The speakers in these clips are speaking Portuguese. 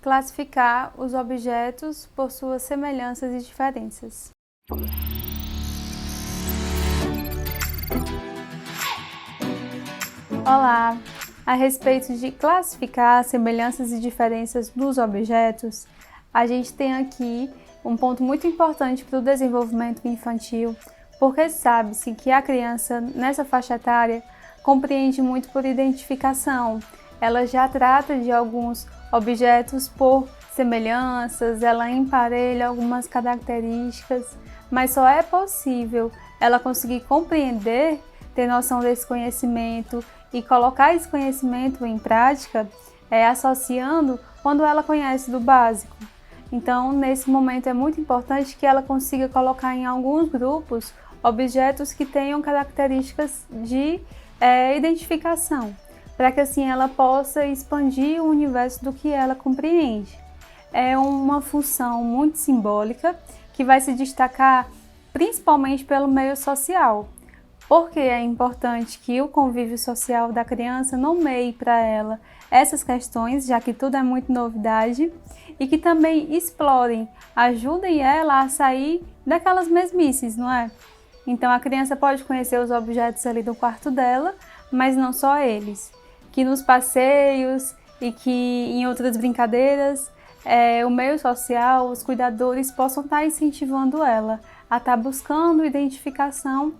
classificar os objetos por suas semelhanças e diferenças. Olá! A respeito de classificar semelhanças e diferenças dos objetos, a gente tem aqui um ponto muito importante para o desenvolvimento infantil, porque sabe-se que a criança nessa faixa etária compreende muito por identificação. Ela já trata de alguns objetos por semelhanças, ela emparelha algumas características, mas só é possível ela conseguir compreender, ter noção desse conhecimento e colocar esse conhecimento em prática, associando quando ela conhece do básico. Então, nesse momento é muito importante que ela consiga colocar em alguns grupos objetos que tenham características de identificação, para que assim ela possa expandir o universo do que ela compreende. É uma função muito simbólica que vai se destacar principalmente pelo meio social, porque é importante que o convívio social da criança nomeie para ela essas questões, já que tudo é muito novidade, e que também explorem, ajudem ela a sair daquelas mesmices, não é? Então a criança pode conhecer os objetos ali do quarto dela, mas não só eles. Que nos passeios e que em outras brincadeiras, o meio social, os cuidadores possam estar incentivando ela a estar buscando identificação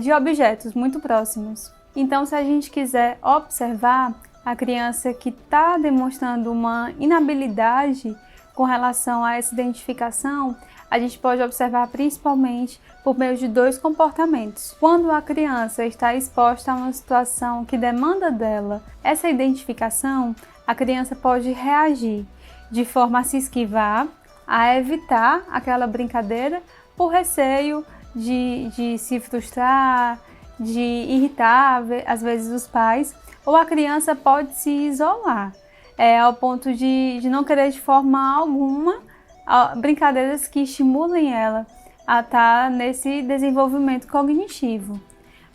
de objetos muito próximos. Então, se a gente quiser observar a criança que está demonstrando uma inabilidade com relação a essa identificação, a gente pode observar principalmente por meio de dois comportamentos. Quando a criança está exposta a uma situação que demanda dela essa identificação, a criança pode reagir de forma a se esquivar, a evitar aquela brincadeira por receio de se frustrar, de irritar, às vezes, os pais, ou a criança pode se isolar, ao ponto de não querer de forma alguma brincadeiras que estimulem ela a estar nesse desenvolvimento cognitivo.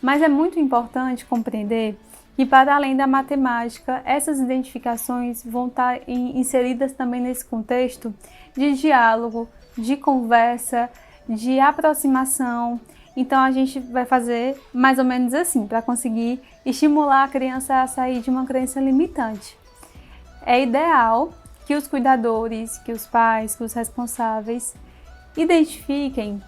Mas é muito importante compreender que, para além da matemática, essas identificações vão estar inseridas também nesse contexto de diálogo, de conversa, de aproximação. Então a gente vai fazer mais ou menos assim, para conseguir estimular a criança a sair de uma crença limitante. É ideal que os cuidadores, que os pais, que os responsáveis identifiquem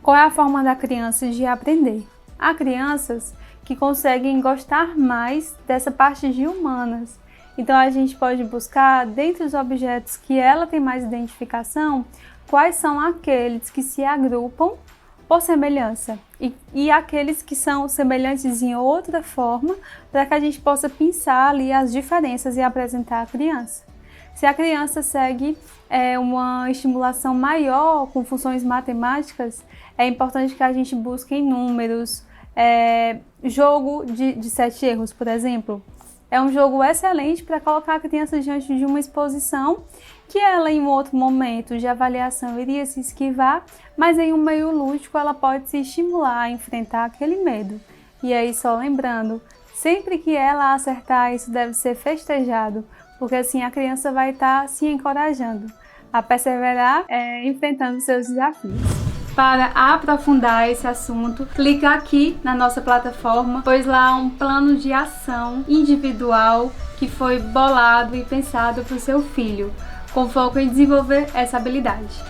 qual é a forma da criança de aprender. Há crianças que conseguem gostar mais dessa parte de humanas. Então a gente pode buscar, dentre os objetos que ela tem mais identificação, quais são aqueles que se agrupam por semelhança e aqueles que são semelhantes em outra forma, para que a gente possa pensar ali as diferenças e apresentar à criança. Se a criança segue uma estimulação maior com funções matemáticas, é importante que a gente busque em números, jogo de 7 erros, por exemplo. É um jogo excelente para colocar a criança diante de uma exposição que ela, em um outro momento de avaliação, iria se esquivar, mas em um meio lúdico ela pode se estimular a enfrentar aquele medo. E aí, só lembrando, sempre que ela acertar, isso deve ser festejado, porque assim a criança vai estar se encorajando a perseverar enfrentando seus desafios. Para aprofundar esse assunto, clica aqui na nossa plataforma, pois lá há um plano de ação individual que foi bolado e pensado para o seu filho, com foco em desenvolver essa habilidade.